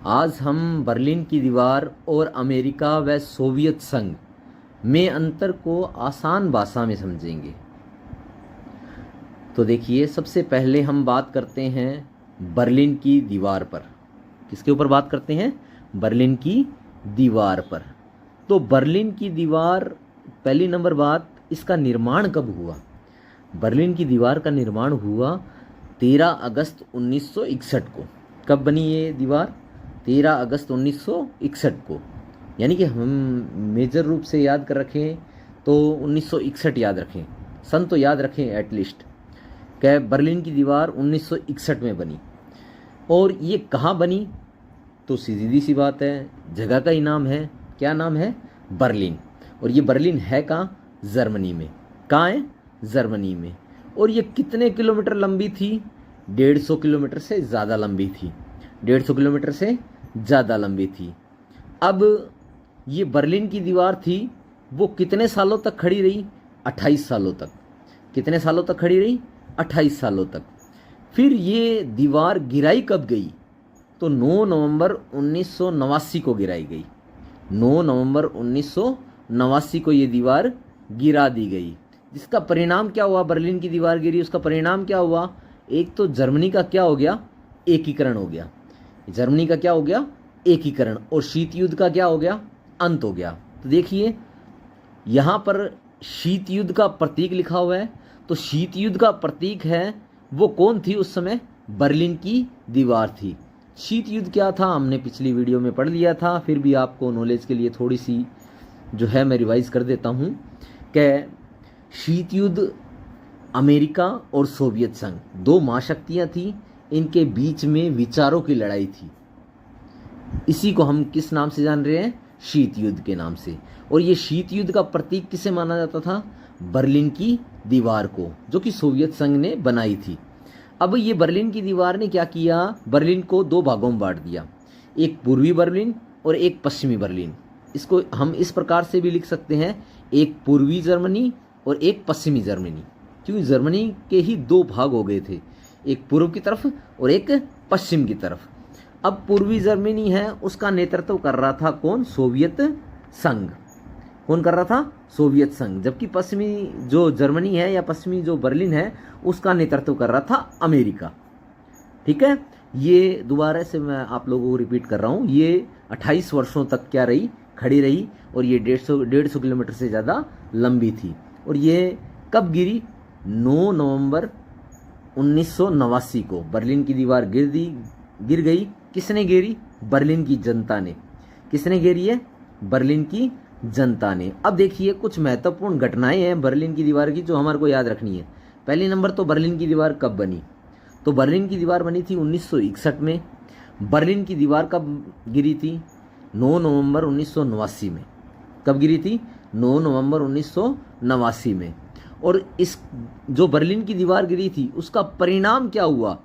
आज हम बर्लिन की दीवार और अमेरिका व सोवियत संघ में अंतर को आसान भाषा में समझेंगे। तो देखिए, सबसे पहले हम बात करते हैं बर्लिन की दीवार पर। किसके ऊपर बात करते हैं? बर्लिन की दीवार पर। तो बर्लिन की दीवार, पहली नंबर बात, इसका निर्माण कब हुआ? बर्लिन की दीवार का निर्माण हुआ 13 अगस्त 1961 को। कब बनी ये दीवार? 13 अगस्त 1961 को। यानी कि हम मेजर रूप से याद कर रखें तो 1961 याद रखें, सन तो याद रखें एटलीस्ट। क्या बर्लिन की दीवार 1961 में बनी। और ये कहाँ बनी? तो सीधी सी बात है, जगह का ही नाम है। क्या नाम है? बर्लिन। और ये बर्लिन है कहाँ? जर्मनी में। कहाँ है? जर्मनी में। और ये कितने किलोमीटर लंबी थी? 150 किलोमीटर से ज़्यादा लंबी थी। 150 किलोमीटर से ज़्यादा लंबी थी। अब ये बर्लिन की दीवार थी, वो कितने सालों तक खड़ी रही? 28 सालों तक। कितने सालों तक खड़ी रही? 28 सालों तक। फिर ये दीवार गिराई कब गई? तो 9 नवंबर 1989 को गिराई गई। 9 नवंबर 1989 को ये दीवार गिरा दी गई। जिसका परिणाम क्या हुआ? बर्लिन की दीवार गिरी, उसका परिणाम क्या हुआ? एक तो जर्मनी का क्या हो गया? एकीकरण हो गया। जर्मनी का क्या हो गया? एकीकरण। और शीत युद्ध का क्या हो गया? अंत हो गया। तो देखिए, यहाँ पर शीत युद्ध का प्रतीक लिखा हुआ है। तो शीत युद्ध का प्रतीक है, वो कौन थी उस समय? बर्लिन की दीवार थी। शीत युद्ध क्या था हमने पिछली वीडियो में पढ़ लिया था, फिर भी आपको नॉलेज के लिए थोड़ी सी जो है मैं रिवाइज कर देता हूँ कि शीत युद्ध अमेरिका और सोवियत संघ, दो महाशक्तियाँ थी, इनके बीच में विचारों की लड़ाई थी। इसी को हम किस नाम से जान रहे हैं? शीत युद्ध के नाम से। और ये शीत युद्ध का प्रतीक किसे माना जाता था? बर्लिन की दीवार को, जो कि सोवियत संघ ने बनाई थी। अब ये बर्लिन की दीवार ने क्या किया? बर्लिन को दो भागों में बांट दिया, एक पूर्वी बर्लिन और एक पश्चिमी बर्लिन। इसको हम इस प्रकार से भी लिख सकते हैं, एक पूर्वी जर्मनी और एक पश्चिमी जर्मनी, क्योंकि जर्मनी के ही दो भाग हो गए थे, एक पूर्व की तरफ और एक पश्चिम की तरफ। अब पूर्वी जर्मनी है, उसका नेतृत्व कर रहा था कौन? सोवियत संघ। कौन कर रहा था? सोवियत संघ। जबकि पश्चिमी जो जर्मनी है या पश्चिमी जो बर्लिन है, उसका नेतृत्व कर रहा था अमेरिका। ठीक है, ये दोबारा से मैं आप लोगों को रिपीट कर रहा हूँ, ये 28 वर्षों तक क्या रही? खड़ी रही। और ये 150 किलोमीटर से ज़्यादा लंबी थी। और ये कब गिरी? 9 नवंबर 1989 को बर्लिन की दीवार गिर गई। किसने गिरी? बर्लिन की जनता ने। किसने गिरी है? बर्लिन की जनता ने। अब देखिए, कुछ महत्वपूर्ण घटनाएं हैं बर्लिन की दीवार की जो हमारे को याद रखनी है। पहली नंबर तो बर्लिन की दीवार कब बनी? तो बर्लिन की दीवार बनी थी 1961 में। बर्लिन की दीवार कब गिरी थी? 9 नवंबर 1989 में। कब गिरी थी? 9 नवंबर 1989 में। और इस जो बर्लिन की दीवार गिरी थी, उसका परिणाम क्या हुआ?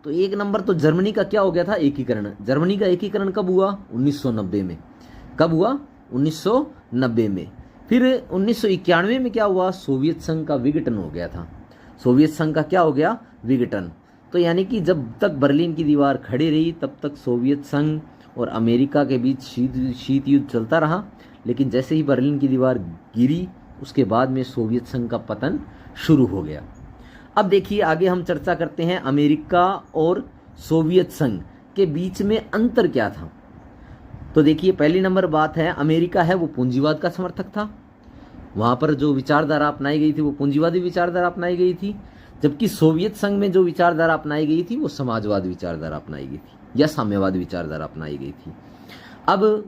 तो एक नंबर तो जर्मनी का क्या हो गया था? एकीकरण। जर्मनी का एकीकरण कब हुआ? 1990 में। कब हुआ? 1990 में। फिर 1991 में क्या हुआ? सोवियत संघ का विघटन हो गया था। सोवियत संघ का क्या हो गया? विघटन। तो यानी कि जब तक बर्लिन की दीवार खड़ी रही, तब तक सोवियत संघ और अमेरिका के बीच शीत युद्ध चलता रहा। लेकिन जैसे ही बर्लिन की दीवार गिरी, उसके बाद में सोवियत संघ का पतन शुरू हो गया। अब देखिए, आगे हम चर्चा करते हैं अमेरिका और सोवियत संघ के बीच में अंतर क्या था। तो देखिए, पहली नंबर बात है, अमेरिका है वो पूंजीवाद का समर्थक था। वहाँ पर जो विचारधारा अपनाई गई थी वो पूंजीवादी विचारधारा अपनाई गई थी। जबकि सोवियत संघ में जो विचारधारा अपनाई गई थी वो समाजवाद विचारधारा अपनाई गई थी या साम्यवाद विचारधारा अपनाई गई थी। अब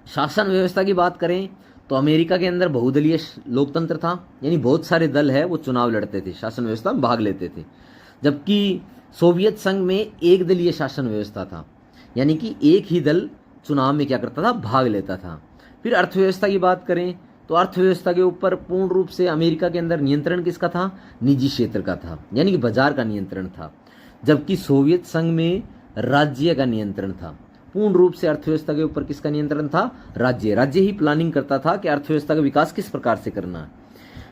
शासन व्यवस्था की बात करें तो अमेरिका के अंदर बहुदलीय लोकतंत्र था, यानी बहुत सारे दल है वो चुनाव लड़ते थे, शासन व्यवस्था में भाग लेते थे। जबकि सोवियत संघ में एक दलीय शासन व्यवस्था था, यानी कि एक ही दल चुनाव में क्या करता था? भाग लेता था। फिर अर्थव्यवस्था की बात करें तो अर्थव्यवस्था के ऊपर पूर्ण रूप से अमेरिका के अंदर नियंत्रण किसका था? निजी क्षेत्र का था, यानी कि बाजार का नियंत्रण था। जबकि सोवियत संघ में राज्य का नियंत्रण था। पूर्ण रूप से अर्थव्यवस्था के ऊपर किसका नियंत्रण था? राज्य ही प्लानिंग करता था कि अर्थव्यवस्था का विकास किस प्रकार से करना है।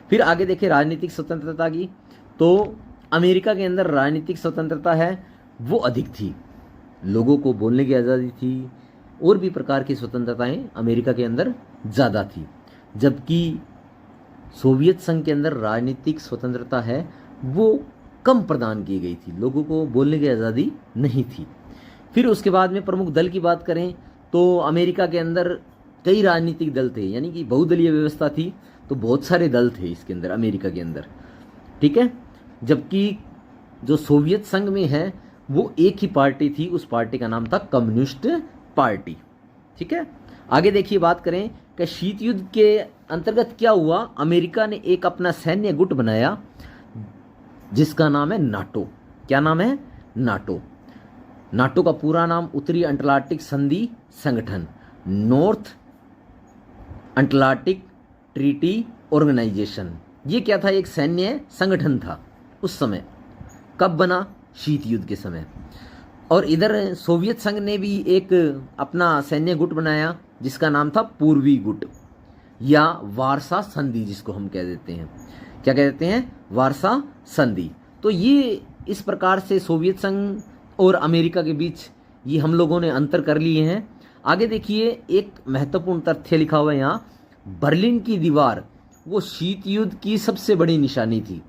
फिर आगे देखिए राजनीतिक स्वतंत्रता की, तो अमेरिका के अंदर राजनीतिक स्वतंत्रता है वो अधिक थी। लोगों को बोलने की आज़ादी थी, और भी प्रकार की स्वतंत्रताएं अमेरिका के अंदर ज़्यादा थी, जबकि सोवियत संघ के अंदर राजनीतिक स्वतंत्रता है वो कम प्रदान की गई थी, लोगों को बोलने की आज़ादी नहीं थी। फिर उसके बाद में प्रमुख दल की बात करें तो अमेरिका के अंदर कई राजनीतिक दल थे, यानी कि बहुदलीय व्यवस्था थी, तो बहुत सारे दल थे इसके अंदर, अमेरिका के अंदर, ठीक है। जबकि जो सोवियत संघ में है वो एक ही पार्टी थी, उस पार्टी का नाम था कम्युनिस्ट पार्टी, ठीक है। आगे देखिए, बात करें कि शीत युद्ध के अंतर्गत क्या हुआ। अमेरिका ने एक अपना सैन्य गुट बनाया जिसका नाम है नाटो। क्या नाम है? नाटो। नाटो का पूरा नाम उत्तरी अटलांटिक संधि संगठन, नॉर्थ अटलांटिक ट्रीटी ऑर्गेनाइजेशन। ये क्या था? एक सैन्य संगठन था उस समय। कब बना? शीत युद्ध के समय। और इधर सोवियत संघ ने भी एक अपना सैन्य गुट बनाया जिसका नाम था पूर्वी गुट या वारसा संधि, जिसको हम कह देते हैं। क्या कह देते हैं? वारसा संधि। तो ये इस प्रकार से सोवियत संघ और अमेरिका के बीच ये हम लोगों ने अंतर कर लिए हैं। आगे देखिए, एक महत्वपूर्ण तथ्य लिखा हुआ है यहाँ, बर्लिन की दीवार वो शीत युद्ध की सबसे बड़ी निशानी थी।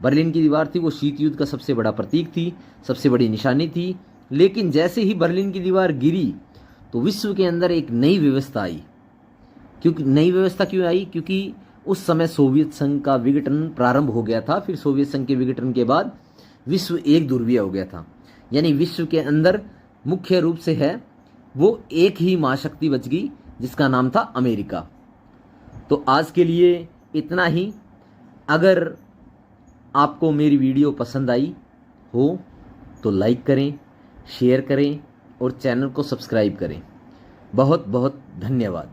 बर्लिन की दीवार थी वो शीत युद्ध का सबसे बड़ा प्रतीक थी, सबसे बड़ी निशानी थी। लेकिन जैसे ही बर्लिन की दीवार गिरी तो विश्व के अंदर एक नई व्यवस्था आई। क्योंकि नई व्यवस्था क्यों आई? क्योंकि उस समय सोवियत संघ का विघटन प्रारंभ हो गया था। फिर सोवियत संघ के विघटन के बाद विश्व एक ध्रुवीय हो गया था, यानी विश्व के अंदर मुख्य रूप से है वो एक ही महाशक्ति बच गई जिसका नाम था अमेरिका। तो आज के लिए इतना ही। अगर आपको मेरी वीडियो पसंद आई हो तो लाइक करें, शेयर करें और चैनल को सब्सक्राइब करें। बहुत बहुत धन्यवाद।